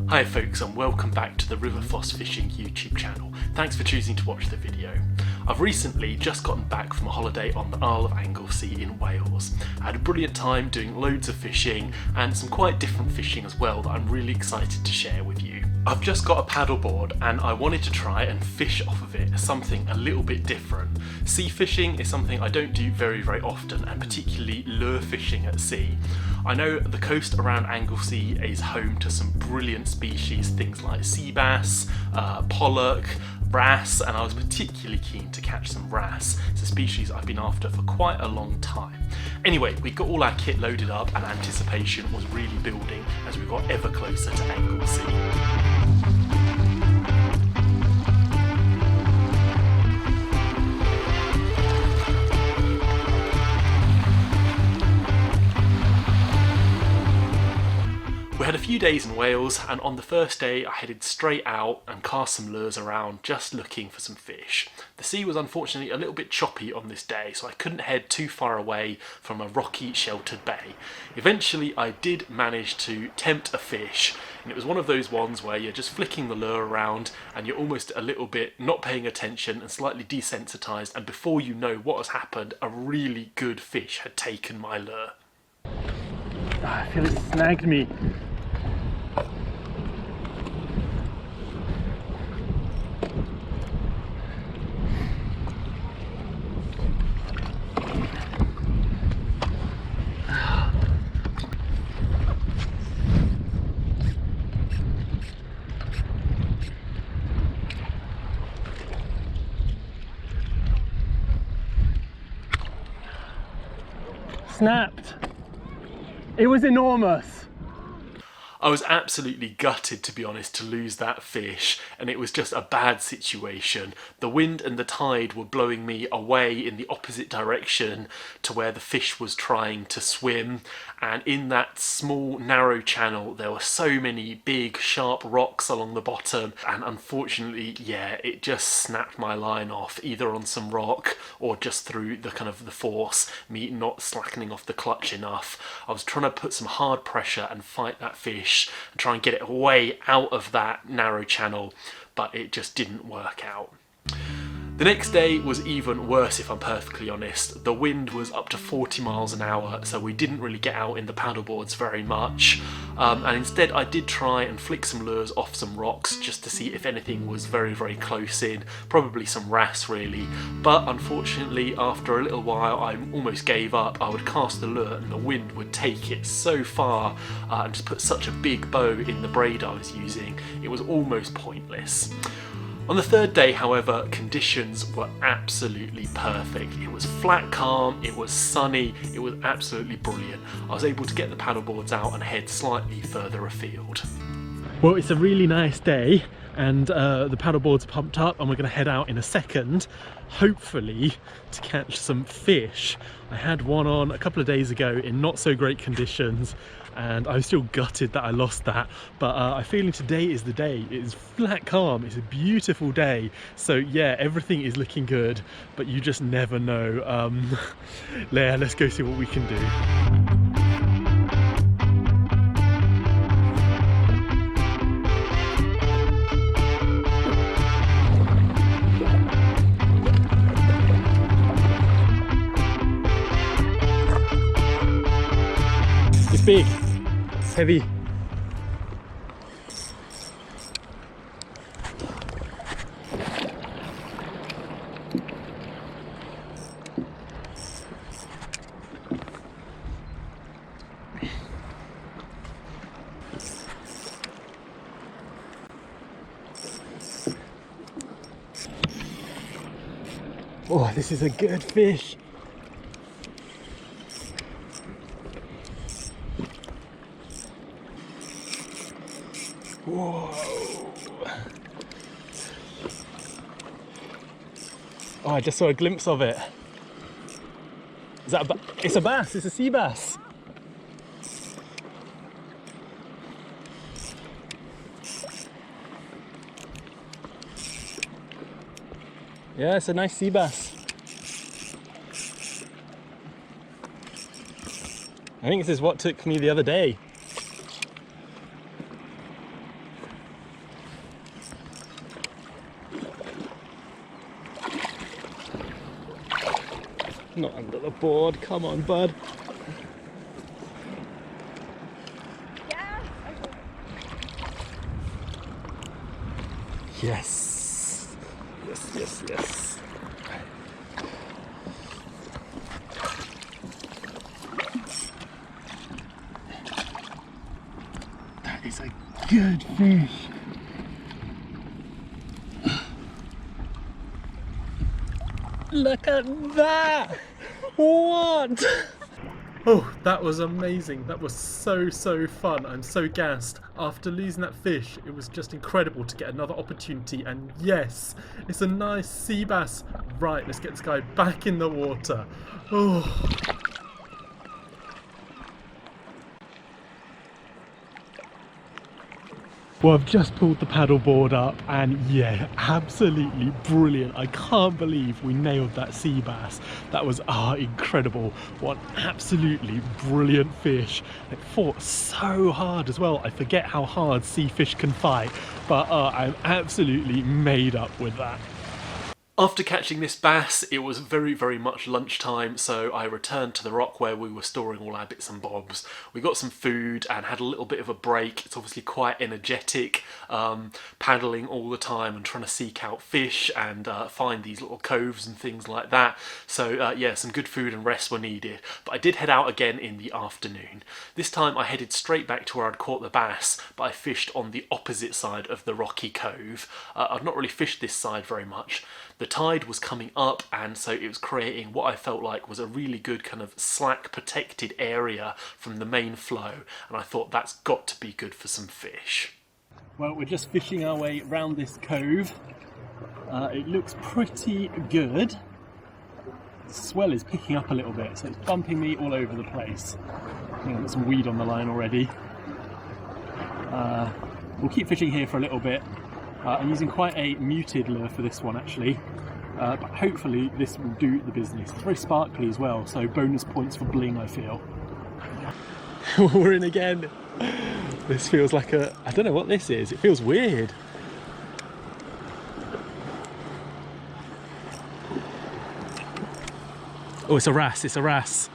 Hi folks, and welcome back to the River Foss Fishing YouTube channel. Thanks for choosing to watch the video. I've recently just gotten back from a holiday on the Isle of Anglesey in Wales. I had a brilliant time doing loads of fishing and some quite different fishing as well that I'm really excited to share with you. I've just got a paddleboard and I wanted to try and fish off of it, something a little bit different. Sea fishing is something I don't do very often, and particularly lure fishing at sea. I know the coast around Anglesey is home to some brilliant species, things like sea bass, pollock, wrasse, and I was particularly keen to catch some wrasse. It's a species I've been after for quite a long time. Anyway, we got all our kit loaded up and anticipation was really building as we got ever closer to Anglesey. We had a few days in Wales, and on the first day I headed straight out and cast some lures around just looking for some fish. The sea was unfortunately a little bit choppy on this day, so I couldn't head too far away from a rocky sheltered bay. Eventually I did manage to tempt a fish, and it was one of those ones where you're just flicking the lure around and you're almost a little bit not paying attention and slightly desensitized, and before you know what has happened, a really good fish had taken my lure. I feel it snagged me. Snapped. It was enormous. I was absolutely gutted, to be honest, to lose that fish, and it was just a bad situation. The wind and the tide were blowing me away in the opposite direction to where the fish was trying to swim, and in that small narrow channel there were so many big sharp rocks along the bottom, and unfortunately, yeah, it just snapped my line off, either on some rock or just through the kind of the force, me not slackening off the clutch enough. I was trying to put some hard pressure and fight that fish and try and get it way out of that narrow channel, but it just didn't work out. The next day was even worse, if I'm perfectly honest. The wind was up to 40 miles an hour, so we didn't really get out in the paddleboards very much. And instead I did try and flick some lures off some rocks just to see if anything was very close in, probably some wrasse really. But unfortunately, after a little while I almost gave up. I would cast the lure and the wind would take it so far and just put such a big bow in the braid I was using, it was almost pointless. On the third day, however, conditions were absolutely perfect. It was flat calm, it was sunny, it was absolutely brilliant. I was able to get the paddleboards out and head slightly further afield. Well, it's a really nice day, and the paddleboards are pumped up, and we're going to head out in a second, hopefully to catch some fish. I had one on a couple of days ago in not so great conditions, and I'm still gutted that I lost that, but I'm feeling today is the day. It is flat calm, it's a beautiful day, so yeah, everything is looking good, but you just never know. Yeah, let's go see what we can do. It's big, it's heavy. Oh, this is a good fish. Whoa. Oh, I just saw a glimpse of it. Is that it's a bass, it's a sea bass. Yeah, it's a nice sea bass. I think this is what took me the other day. Not under the board. Come on, bud. Yeah. Yes. Yes, yes, yes. That is a good fish. Look at that! What? Oh, that was amazing. That was so fun. I'm so gassed. After losing that fish, it was just incredible to get another opportunity. And yes, it's a nice sea bass. Right, let's get this guy back in the water. Oh. Well, I've just pulled the paddleboard up and yeah, absolutely brilliant. I can't believe we nailed that sea bass. That was incredible. What an absolutely brilliant fish. It fought so hard as well. I forget how hard sea fish can fight, but I'm absolutely made up with that. After catching this bass, it was very much lunchtime, so I returned to the rock where we were storing all our bits and bobs. We got some food and had a little bit of a break. It's obviously quite energetic, paddling all the time and trying to seek out fish and find these little coves and things like that. So yeah, some good food and rest were needed. But I did head out again in the afternoon. This time I headed straight back to where I'd caught the bass, but I fished on the opposite side of the rocky cove. I'd not really fished this side very much. The tide was coming up, and so it was creating what I felt like was a really good kind of slack protected area from the main flow, and I thought that's got to be good for some fish. Well, we're just fishing our way around this cove. It looks pretty good. The swell is picking up a little bit, so it's bumping me all over the place. I think I've got some weed on the line already. We'll keep fishing here for a little bit. I'm using quite a muted lure for this one actually, but hopefully this will do the business. It's very sparkly as well, so bonus points for bling I feel. We're in again. This feels like I don't know what this is, it feels weird. Oh, it's a wrasse, it's a wrasse.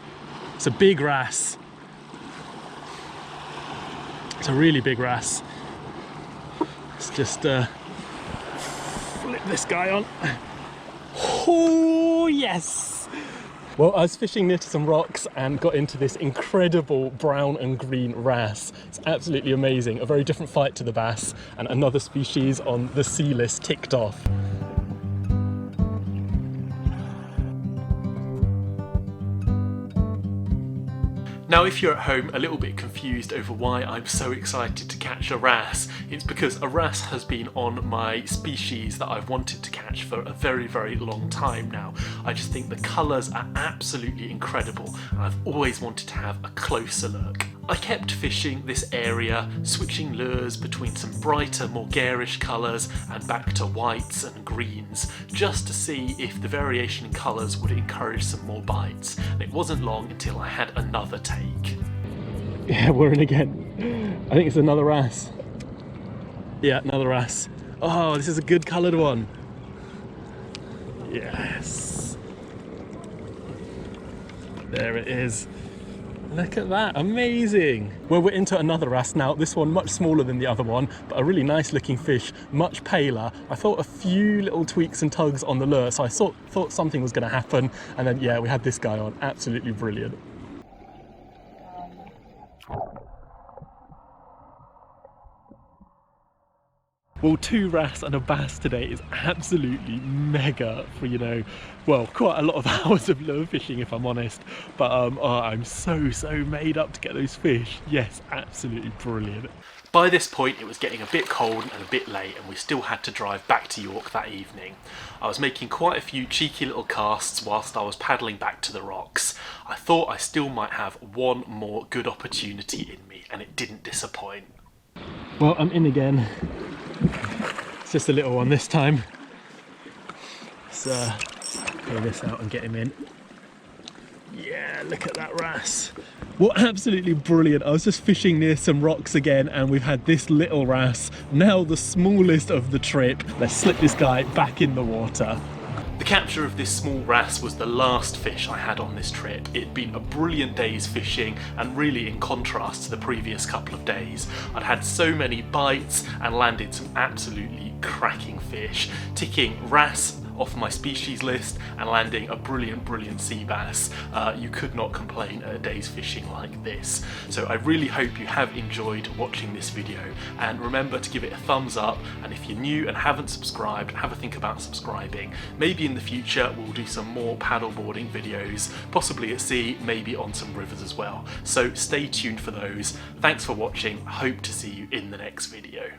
It's a big wrasse. It's a really big wrasse. Let's just flip this guy on. Oh, yes! Well, I was fishing near to some rocks and got into this incredible brown and green wrasse. It's absolutely amazing. A very different fight to the bass, and another species on the sea list ticked off. Now, if you're at home a little bit confused over why I'm so excited to catch a wrasse, it's because a wrasse has been on my species that I've wanted to catch for a very long time now. I just think the colours are absolutely incredible, and I've always wanted to have a closer look. I kept fishing this area, switching lures between some brighter, more garish colours and back to whites and greens, just to see if the variation in colours would encourage some more bites. And it wasn't long until I had another take. Yeah, we're in again. I think it's another wrasse. Yeah, another wrasse. Oh, this is a good coloured one. Yes. There it is. Look at that, amazing! Well, we're into another wrasse now, this one much smaller than the other one, but a really nice looking fish, much paler. I thought a few little tweaks and tugs on the lure, so I thought something was going to happen, and then yeah, we had this guy on, absolutely brilliant. Well, 2 wrasse and a bass today is absolutely mega for, you know, well, quite a lot of hours of lure fishing if I'm honest, but I'm so made up to get those fish. Yes, absolutely brilliant. By this point it was getting a bit cold and a bit late, and we still had to drive back to York that evening. I was making quite a few cheeky little casts whilst I was paddling back to the rocks. I thought I still might have one more good opportunity in me, and it didn't disappoint. Well, I'm in again. It's just a little one this time. Let's pull this out and get him in. Yeah, look at that wrasse. Well, absolutely brilliant. I was just fishing near some rocks again, and we've had this little wrasse, now the smallest of the trip. Let's slip this guy back in the water. The capture of this small wrasse was the last fish I had on this trip. It'd been a brilliant day's fishing and really in contrast to the previous couple of days. I'd had so many bites and landed some absolutely cracking fish, ticking wrasse off my species list and landing a brilliant sea bass. You could not complain at a day's fishing like this. So I really hope you have enjoyed watching this video, and remember to give it a thumbs up, and if you're new and haven't subscribed, have a think about subscribing. Maybe in the future we'll do some more paddleboarding videos, possibly at sea, maybe on some rivers as well. So stay tuned for those. Thanks for watching, hope to see you in the next video.